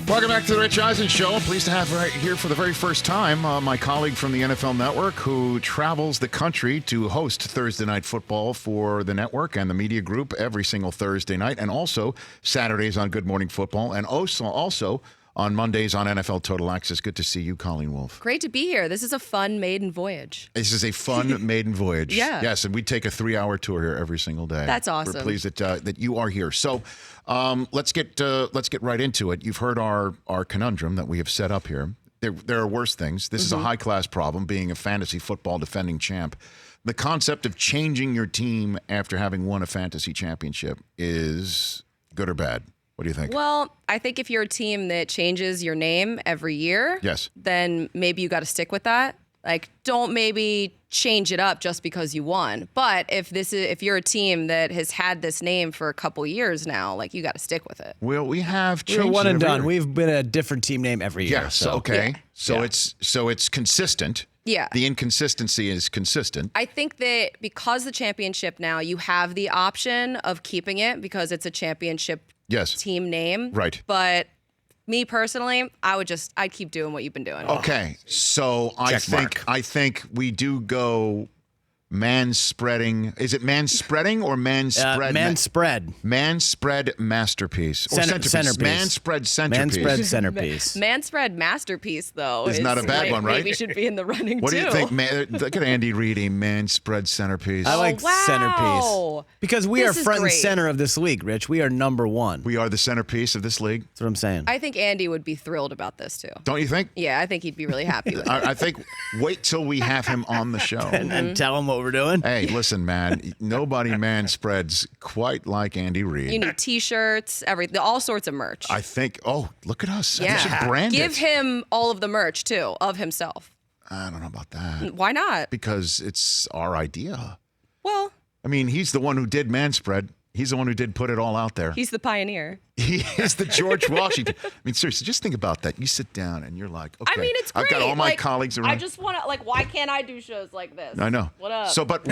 Welcome back to the Rich Eisen Show. I'm pleased to have right here for the very first time my colleague from the NFL Network who travels the country to host Thursday Night Football for the network and the media group every single Thursday night, and also Saturdays on Good Morning Football, and also on Mondays on NFL Total Access. Good to see you, Colleen Wolfe. Great to be here. This is a fun maiden voyage. This is a fun maiden voyage. Yeah. Yes, and we take a 3-hour tour here every single day. That's awesome. We're pleased that you are here. So let's get right into it. You've heard our conundrum that we have set up here. There are worse things. This is a high-class problem, being a fantasy football defending champ. The concept of changing your team after having won a fantasy championship is good or bad? What do you think? Well, I think if you're a team that changes your name every year, yes, then maybe you got to stick with that. Like, don't maybe change it up just because you won. But if you're a team that has had this name for a couple years now, like, you got to stick with it. Well, we have changed. We're one and done. Year. We've been a different team name every year. Yeah. So okay. Yeah. So it's consistent. Yeah. The inconsistency is consistent. I think that because the championship now, you have the option of keeping it because it's a championship team name. Right. But me personally, I'd keep doing what you've been doing. Okay. So I think we do go man-spreading. Is it man-spreading or man-spread? Man-spread. Man-spread masterpiece. Or centerpiece. Man-spread centerpiece. Man-spread centerpiece. Man-spread masterpiece, though. Is not a bad one, right? Maybe should be in the running, What too. do you think, man? Look at Andy Reid, a man-spread centerpiece. I like wow. centerpiece. Because we This are is front and great. center of this league, Rich. We are number one. We are the centerpiece of this league. That's what I'm saying. I think Andy would be thrilled about this, too. Don't you think? Yeah, I think he'd be really happy with it. I think wait till we have him on the show. and tell him what we're doing. Hey, listen, man. Nobody man spreads quite like Andy Reid. You need T-shirts, everything, all sorts of merch. I think. Oh, look at us. Yeah. We should brand Give it. him all of the merch, too, of himself. I don't know about that. Why not? Because it's our idea. Well, I mean, he's the one who did man spread. He's the one who did put it all out there. he's the pioneer. He is the George Washington. I mean, seriously, just think about that. You sit down and you're like, okay. I mean, it's great. I've got all my colleagues around. I just want to, why can't I do shows like this? I know. What up? So, but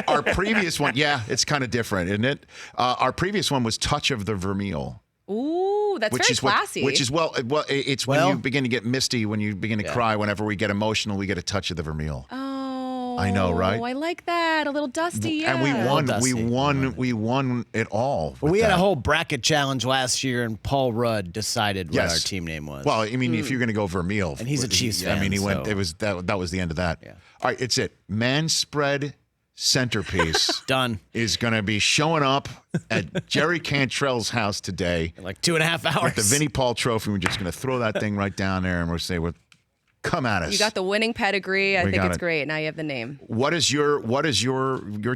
our previous one, yeah, it's kind of different, isn't it? Our previous one was Touch of the Vermeil. Ooh, that's very classy. It's when you begin to get misty, when you begin to cry, whenever we get emotional, we get a touch of the Vermeil. Oh, I know, right? I like that. A little dusty, yeah. And we won. Dusty. We won it all. Well, we with had a that. whole bracket challenge last year, and Paul Rudd decided what our team name was. Well, I mean, if you're going to go Vermeil, And he's a Chiefs I mean, he fan, went. so- It was that was the end of that. Yeah. All right, it's it. Man spread centerpiece Done. is going to be showing up at Jerry Cantrell's house today. Like 2.5 hours. With the Vinnie Paul Trophy. We're just going to throw that thing right down there, and we'll say, "Well, come at us." You got the winning pedigree. I We think got it's it. great. Now you have the name. What is your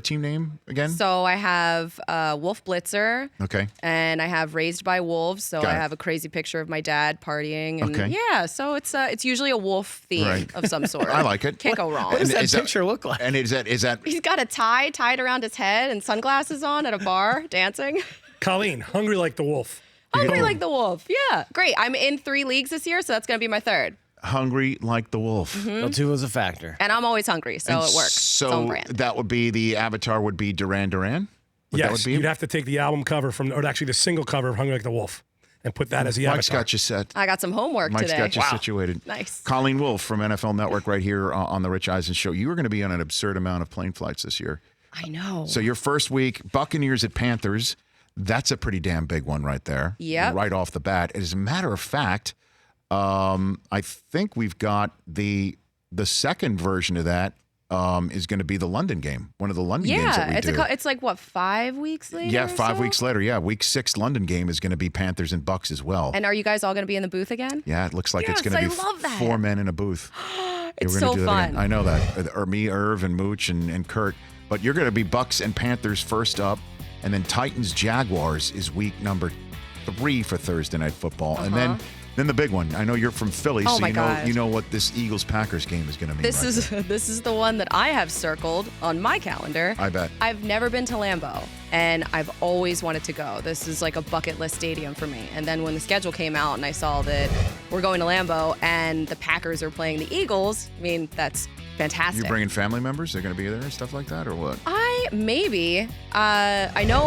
team name again? So I have Wolf Blitzer. Okay. And I have Raised by Wolves. So Got I it. have a crazy picture of my dad partying. And Okay. yeah, so it's usually a wolf theme Right. of some sort. I like it. Can't go wrong. What does that Is that- picture look like? And is that He's got a tie tied around his head and sunglasses on at a bar dancing. Colleen, hungry like the wolf. Hungry like the wolf. Yeah. Great. I'm in 3 leagues this year, so that's going to be my 3rd. Hungry like the wolf? Well, 2 was a factor. And I'm always hungry, so And it works. It's own So brand. that would be the avatar would be Duran Duran? That Yes, would be you'd have to take the album cover or actually the single cover of Hungry Like the Wolf and put that as the Mike's avatar. got you set. I got some homework Mike's today. got you situated. Nice. Colleen Wolfe from NFL Network right here on the Rich Eisen Show. You were going to be on an absurd amount of plane flights this year. I know. So your first week, Buccaneers at Panthers, that's a pretty damn big one right there. Yep. Right off the bat. As a matter of fact, I think we've got the second version of that is going to be the London game, one of the London games that we Yeah, do. it's like, what, 5 weeks later? Yeah, or 5 so? weeks later. Yeah, week 6 London game is going to be Panthers and Bucks as well. And are you guys all going to be in the booth again? Yeah, it looks like it's Yes, going to be I love that. 4 men in a booth. It's we're gonna so do that fun. again. I know that. Or me, Irv, and Mooch, and Kurt. But you're going to be Bucks and Panthers first up, and then Titans Jaguars is week number 3 for Thursday Night Football, and then the big one. I know you're from Philly, Oh so my God. you know what this Eagles Packers game is going to mean. This right is there. this is the one that I have circled on my calendar. I bet. I've never been to Lambeau, and I've always wanted to go. This is like a bucket list stadium for me. And then when the schedule came out and I saw that we're going to Lambeau and the Packers are playing the Eagles, I mean, that's fantastic. You bringing family members? They're going to be there and stuff like that, or what? I know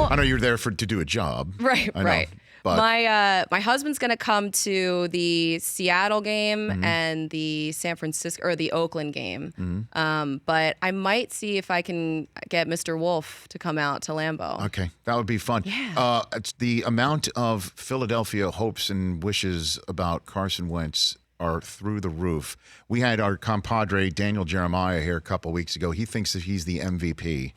I know you're there to do a job. right, I know. right. But My husband's gonna come to the Seattle game and the San Francisco or the Oakland game. But I might see if I can get Mr. Wolfe to come out to Lambeau. okay, that would be fun. Yeah. It's the amount of Philadelphia hopes and wishes about Carson Wentz are through the roof. We had our compadre Daniel Jeremiah here a couple weeks ago. He thinks that he's the MVP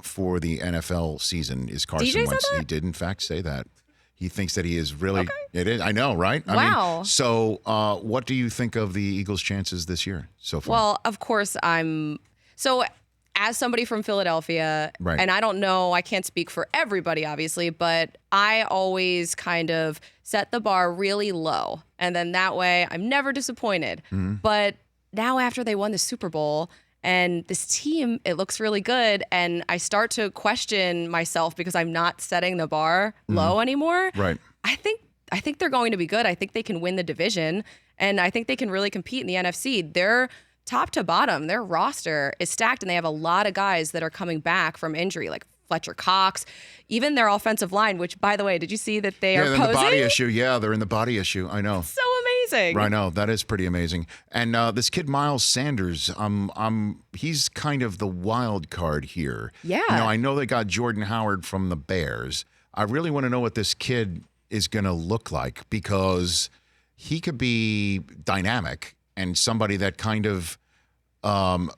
for the NFL season. Is Carson DJ Wentz? said that? He did in fact say that. He thinks that he is really. Okay. It is. I know, right? I Wow. mean, so, what do you think of the Eagles' chances this year so far? Well, of course so as somebody from Philadelphia, Right. and I don't know, I can't speak for everybody, obviously, but I always kind of set the bar really low. And then that way I'm never disappointed. But now after they won the Super Bowl and this team, it looks really good. And I start to question myself because I'm not setting the bar low anymore. Right. I think they're going to be good. I think they can win the division. And I think they can really compete in the NFC. They're top to bottom, their roster is stacked, and they have a lot of guys that are coming back from injury, like Fletcher Cox, even their offensive line, which, by the way, did you see that they are in posing? the body issue. Yeah, they're in the body issue. I know. So amazing. I know. That is pretty amazing. And this kid, Miles Sanders, he's kind of the wild card here. Yeah. I know they got Jordan Howard from the Bears. I really want to know what this kid is going to look like because he could be dynamic and somebody that kind of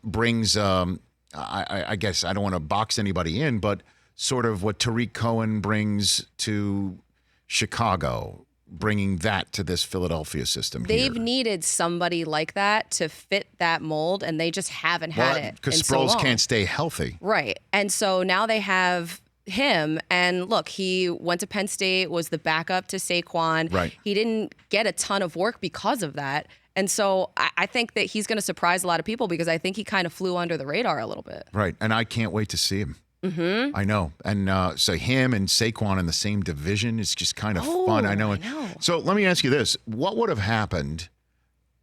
brings, I guess I don't want to box anybody in, but sort of what Tariq Cohen brings to Chicago, bringing that to this Philadelphia system. They've here. needed somebody like that to fit that mold, and they just haven't had it. Because in so Sproles long. can't stay healthy. Right. And so now they have him, and look, he went to Penn State, was the backup to Saquon. Right. He didn't get a ton of work because of that. And so I think that he's going to surprise a lot of people because I think he kind of flew under the radar a little bit. Right. And I can't wait to see him. Mm-hmm. I know. And so him and Saquon in the same division is just kind of fun. I know. I know. So let me ask you this. What would have happened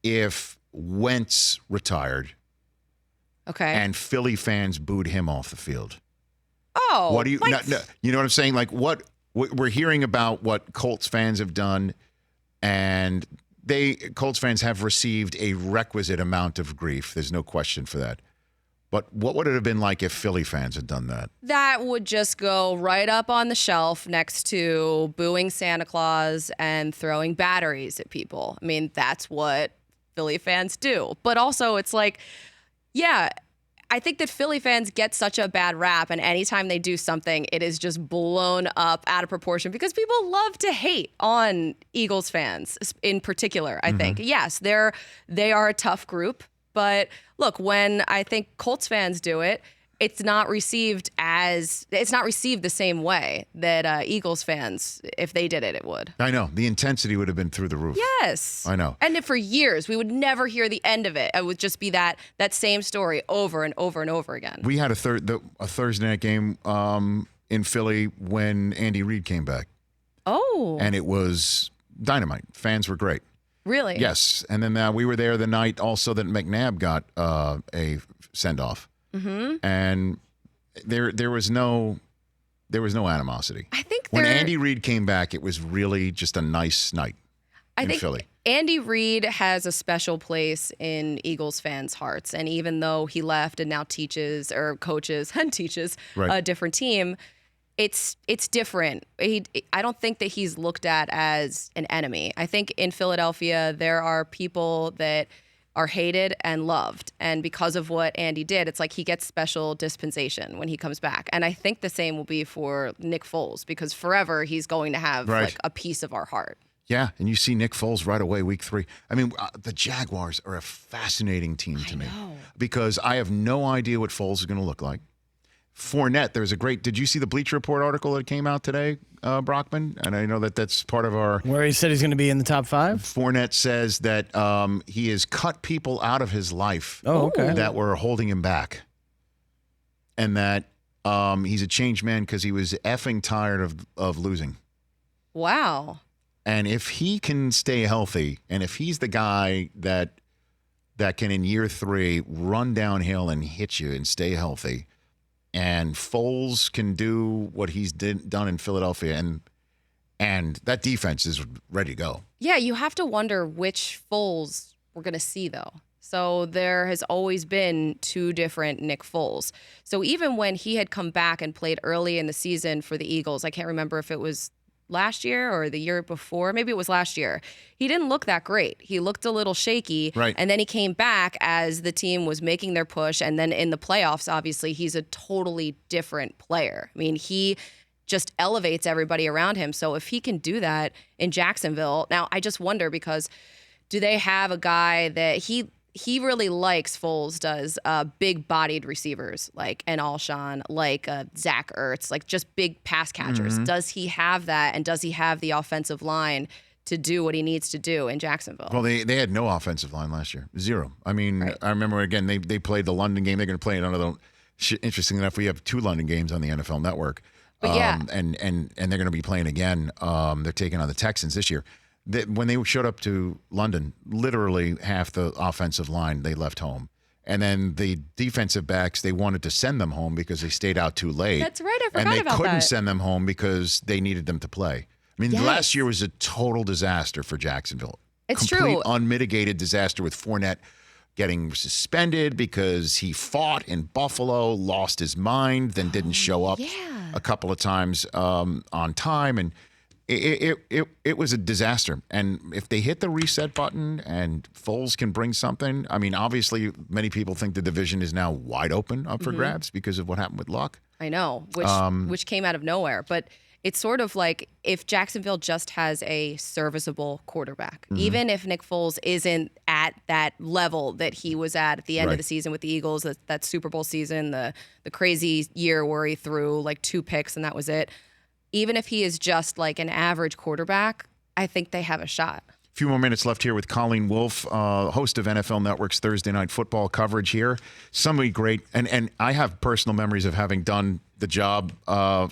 if Wentz retired Okay. and Philly fans booed him off the field? Oh. What do you, like- you know what I'm saying? Like what we're hearing about what Colts fans have done, and Colts fans have received a requisite amount of grief. There's no question for that. But what would it have been like if Philly fans had done that? That would just go right up on the shelf next to booing Santa Claus and throwing batteries at people. I mean, that's what Philly fans do. But also, it's like, yeah, I think that Philly fans get such a bad rap, and anytime they do something, it is just blown up out of proportion because people love to hate on Eagles fans in particular, I think. Yes, they are a tough group, but look, when I think Colts fans do it, it's not received the same way that Eagles fans, if they did it, it would. I know. The intensity would have been through the roof. Yes. I know. And for years, we would never hear the end of it. It would just be that same story over and over and over again. We had a Thursday night game in Philly when Andy Reid came back. Oh. And it was dynamite. Fans were great. Really? Yes. And then we were there the night also that McNabb got a send-off. Mm-hmm. And there was no animosity. I think when Andy Reid came back, it was really just a nice night in Philly. Andy Reid has a special place in Eagles fans' hearts. And even though he left and now teaches or coaches and teaches a different team, it's different. I don't think that he's looked at as an enemy. I think in Philadelphia, there are people that are hated and loved. And because of what Andy did, it's like he gets special dispensation when he comes back. And I think the same will be for Nick Foles because forever he's going to have like a piece of our heart. Yeah, and you see Nick Foles right away, week 3. I mean, the Jaguars are a fascinating team to me because I have no idea what Foles is going to look like. Fournette, did you see the Bleacher Report article that came out today, Brockman? And I know that's part of our... Where he said he's going to be in the top 5? Fournette says that he has cut people out of his life that were holding him back. And that he's a changed man because he was effing tired of losing. Wow. And if he can stay healthy, and if he's the guy that can in year 3 run downhill and hit you and stay healthy... And Foles can do what he's done in Philadelphia, And that defense is ready to go. Yeah, you have to wonder which Foles we're going to see, though. So there has always been two different Nick Foles. So even when he had come back and played early in the season for the Eagles, I can't remember if it was last year or the year before. Maybe it was last year. He didn't look that great. He looked a little shaky. Right. And then he came back as the team was making their push. And then in the playoffs, obviously, he's a totally different player. I mean, he just elevates everybody around him. So if he can do that in Jacksonville, now I just wonder, because do they have a guy that he really likes, Foles does, big-bodied receivers like an Alshon, like Zach Ertz, like just big pass catchers. Mm-hmm. Does he have that, and does he have the offensive line to do what he needs to do in Jacksonville? Well, they had no offensive line last year. Zero. I mean, Right. I remember, again, they played the London game. They're going to play another. Interesting enough, we have 2 London games on the NFL Network. But yeah. And they're going to be playing again. They're taking on the Texans this year. When they showed up to London, literally half the offensive line, they left home. And then the defensive backs, they wanted to send them home because they stayed out too late. That's right, I forgot And they about couldn't that. send them home because they needed them to play. I mean, Yes. last year was a total disaster for Jacksonville. It's Complete true. unmitigated disaster with Fournette getting suspended because he fought in Buffalo, lost his mind, then didn't show up yeah. a couple of times on time. And it was a disaster. And if they hit the reset button and Foles can bring something, I mean, obviously many people think the division is now wide open up for grabs because of what happened with Luck. I know, which came out of nowhere. But it's sort of like if Jacksonville just has a serviceable quarterback, even if Nick Foles isn't at that level that he was at the end Right. of the season with the Eagles, that Super Bowl season, the crazy year where he threw like 2 picks and that was it. Even if he is just like an average quarterback, I think they have a shot. A few more minutes left here with Colleen Wolfe, host of NFL Network's Thursday Night Football coverage here. Somebody great. And I have personal memories of having done the job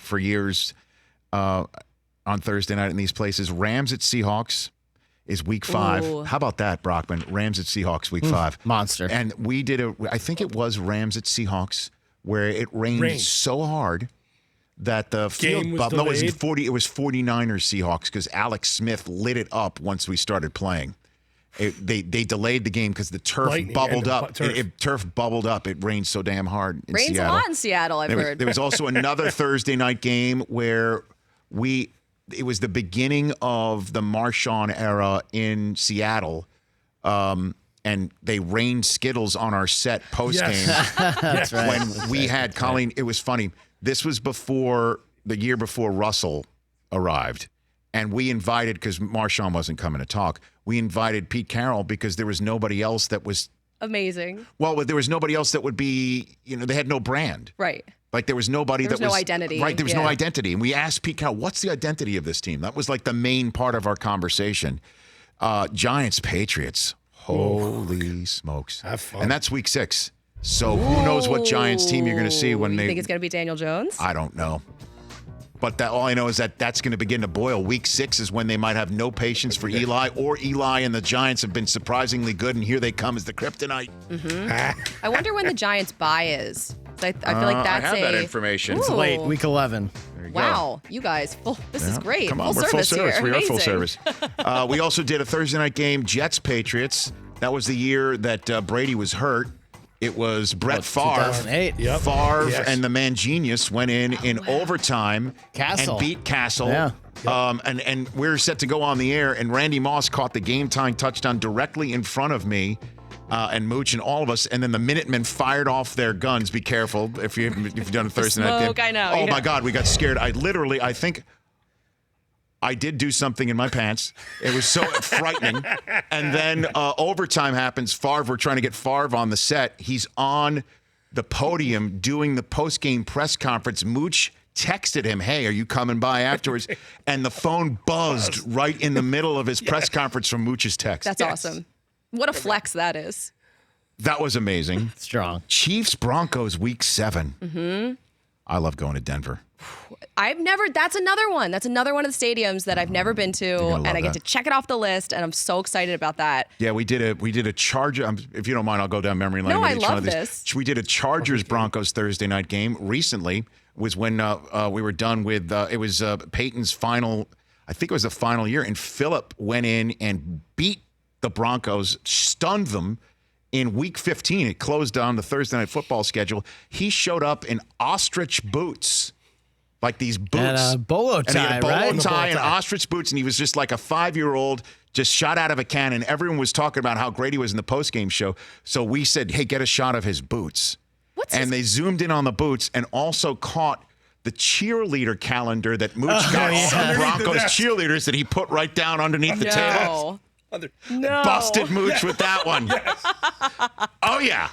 for years on Thursday night in these places. Rams at Seahawks is week 5. Ooh. How about that, Brockman? Rams at Seahawks week 5. Monster. And we did I think it was Rams at Seahawks, where it rained so hard that the Game was delayed? it was 49ers Seahawks because Alex Smith lit it up once we started playing. They delayed the game because the turf Lightning bubbled and up. turf. Turf bubbled up. It rained so damn hard in Rains Seattle. a lot in Seattle, I've heard. There was also another Thursday night game where it was the beginning of the Marshawn era in Seattle. And they rained Skittles on our set post game. Yes. That's right. When we had Colleen, it was funny. This was the year before Russell arrived. And we invited, because Marshawn wasn't coming to talk, we invited Pete Carroll because there was nobody else that was, Amazing. well, there was nobody else that would be, they had no brand. Right. Like there was nobody There was that no was identity. Right, there was no Yeah. identity. And we asked Pete Carroll, what's the identity of this team? That was like the main part of our conversation. Giants, Patriots. Holy smokes. Have fun. And that's week 6. So who knows what Giants team you're going to see when You they think it's going to be Daniel Jones? I don't know. But all I know is that's going to begin to boil. Week 6 is when they might have no patience for Eli, or Eli and the Giants have been surprisingly good, and here they come as the kryptonite. I wonder when the Giants' bye is. I feel like that's I have that information. It's Ooh. late, week 11. There you go. Wow, you guys, this is great. Come on, full we're full service service. here. We are full Amazing. service. We also did a Thursday night game, Jets Patriots. That was the year that Brady was hurt. It was Brett Favre. 2008. Yep. Favre Yes. and the Man Genius went in overtime Castle. and beat Castle. Yeah. And we're set to go on the air, and Randy Moss caught the game-tying touchdown directly in front of me and Mooch and all of us, and then the Minutemen fired off their guns. Be careful if you've done a Thursday night game. smoke, I know, Oh, yeah. my God, we got scared. I think I did do something in my pants. It was so frightening. And then overtime happens. We're trying to get Favre on the set. He's on the podium doing the post-game press conference. Mooch texted him, hey, are you coming by afterwards? And the phone buzzed right in the middle of his press conference from Mooch's text. That's awesome. What a flex that is. That was amazing. Strong. Chiefs-Broncos week 7. Mm-hmm. I love going to Denver. That's another one. That's another one of the stadiums that I've never been to, gonna and love I get that. to check it off the list, and I'm so excited about that. Yeah, we did a Charger. If you don't mind, I'll go down memory lane. No, with I each one love of these. this. We did a Chargers Broncos Thursday night game recently. Was when we were done with it was Peyton's final. I think it was the final year, and Phillip went in and beat the Broncos, stunned them in Week 15. It closed down the Thursday Night Football schedule. He showed up in ostrich boots, like these boots. And a bolo And he had a tie, bolo right? tie and ostrich boots, and he was just like a 5-year-old, just shot out of a cannon. Everyone was talking about how great he was in the postgame show. So we said, hey, get a shot of his boots. They zoomed in on the boots and also caught the cheerleader calendar that Mooch got all the Broncos cheerleaders that he put right down underneath the table. No. Busted Mooch with that one. Oh, yeah.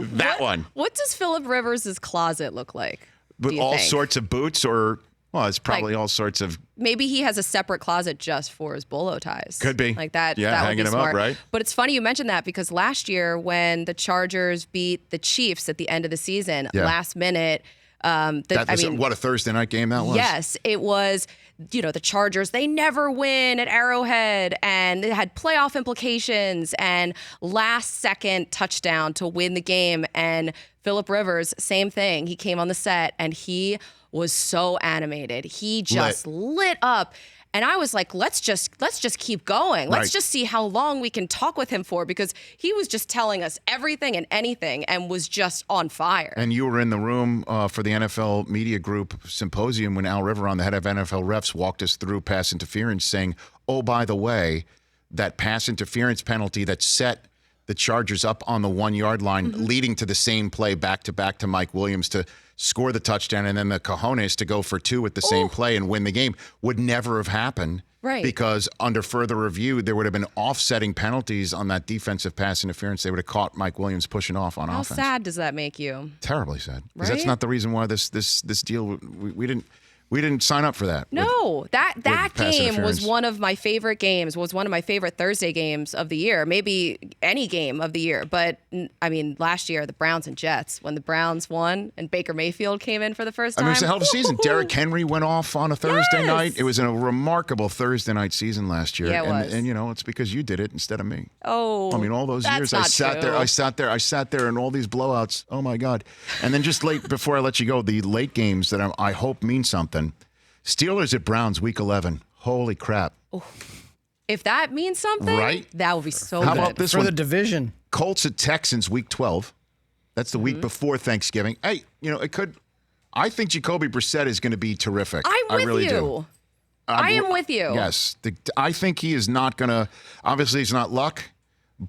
That one. What does Phillip Rivers' closet look like? With all sorts of boots or, well, it's probably all sorts of. Maybe he has a separate closet just for his bolo ties. Could be. Like that. Yeah, that would hanging be them smart. up, right? But it's funny you mentioned that because last year when the Chargers beat the Chiefs at the end of the season, last minute. What a Thursday night game that was. Yes, it was. The Chargers, they never win at Arrowhead, and it had playoff implications and last-second touchdown to win the game. And Phillip Rivers, same thing. He came on the set, and he was so animated. He just lit up. And I was like, let's just keep going. Let's just see how long we can talk with him for, because he was just telling us everything and anything and was just on fire. And you were in the room for the NFL Media Group Symposium when Al Riveron, the head of NFL refs, walked us through pass interference, saying, oh, by the way, that pass interference penalty that set the Chargers up on the 1-yard line, leading to the same play back-to-back to Mike Williams to score the touchdown, and then the cojones to go for 2 with the same play and win the game, would never have happened. Right. Because under further review, there would have been offsetting penalties on that defensive pass interference. They would have caught Mike Williams pushing off on offense. How sad does that make you? Terribly sad. Because Right? that's not the reason why this deal, we didn't sign up for that. No, that pass game interference. was one of my favorite games, was one of my favorite Thursday games of the year, maybe any game of the year. But, I mean, last year, the Browns and Jets, when the Browns won and Baker Mayfield came in for the first time. I mean, it's a hell of a season. Derrick Henry went off on a Thursday night. It was a remarkable Thursday night season last year. Yeah, it was. And it's because you did it instead of me. Oh, I mean, all those that's years not I sat there in all these blowouts. Oh, my God. And then just before I let you go, the late games that I hope mean something. Steelers at Browns, Week 11. Holy crap. if that means something, right? That would be so How good. about this for one? the division? Colts at Texans, Week 12. That's the week before Thanksgiving. Hey, it could. I think Jacoby Brissett is going to be terrific. I'm with I really you. do. I am with you. Yes. I think he is not going to. Obviously, he's not Luck.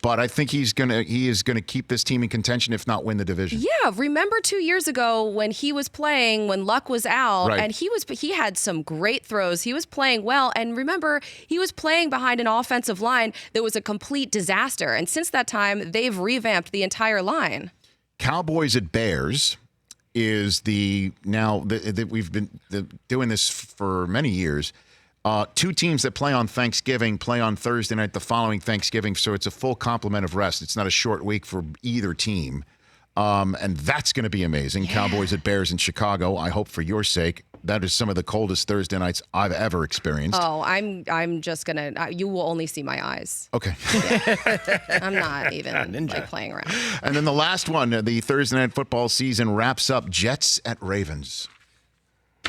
But I think he is going to keep this team in contention, if not win the division. Yeah, remember 2 years ago when he was playing, when Luck was out, Right. and he had some great throws. He was playing well, and remember, he was playing behind an offensive line that was a complete disaster. And since that time, they've revamped the entire line. Cowboys at Bears is we've been doing this for many years. 2 teams that play on Thanksgiving play on Thursday night the following Thanksgiving, so it's a full complement of rest. It's not a short week for either team, and that's going to be amazing. Yeah. Cowboys at Bears in Chicago. I hope for your sake. That is some of the coldest Thursday nights I've ever experienced. Oh, I'm just gonna. You will only see my eyes. Okay. Yeah. I'm not even playing around. And then the last one, the Thursday night football season wraps up. Jets at Ravens.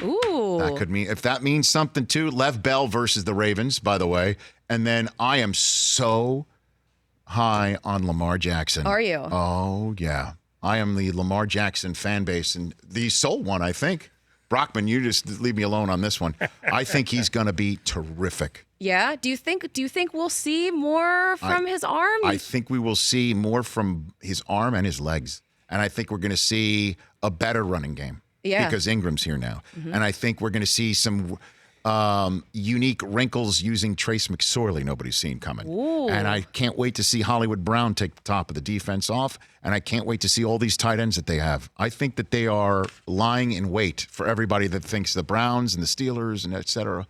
Ooh. That could mean, if that means something too, Lev Bell versus the Ravens, by the way. And then I am so high on Lamar Jackson. Are you? Oh, yeah. I am the Lamar Jackson fan base, and the sole one, I think. Brockman, you just leave me alone on this one. I think he's going to be terrific. Yeah. Do you think we'll see more from his arm? I think we will see more from his arm and his legs. And I think we're going to see a better running game. Yeah. Because Ingram's here now. Mm-hmm. And I think we're going to see some unique wrinkles using Trace McSorley nobody's seen coming. Ooh. And I can't wait to see Hollywood Brown take the top of the defense off. And I can't wait to see all these tight ends that they have. I think that they are lying in wait for everybody that thinks the Browns and the Steelers and et cetera.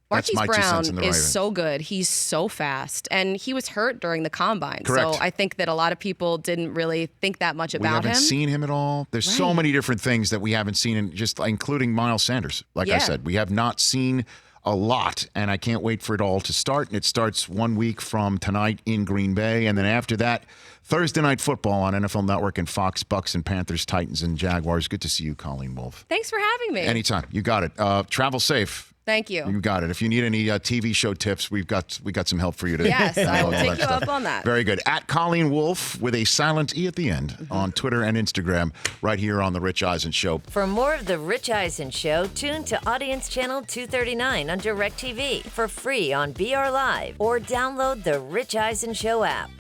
That's Marquise my 2 cents in Brown the is Ravens. so good. He's so fast. And he was hurt during the combine. Correct. So I think that a lot of people didn't really think that much about him. We haven't seen him at all. There's so many different things that we haven't seen, just including Miles Sanders. Like I said, we have not seen a lot, and I can't wait for it all to start. And it starts 1 week from tonight in Green Bay. And then after that, Thursday Night Football on NFL Network and Fox, Bucks and Panthers, Titans and Jaguars. Good to see you, Colleen Wolfe. Thanks for having me. Anytime. You got it. Travel safe. Thank you. You got it. If you need any TV show tips, we got some help for you today. Yes, I will take you up on that. Very good. At Colleen Wolfe with a silent E at the end on Twitter and Instagram, right here on The Rich Eisen Show. For more of The Rich Eisen Show, tune to Audience Channel 239 on DirecTV for free on BR Live or download the Rich Eisen Show app.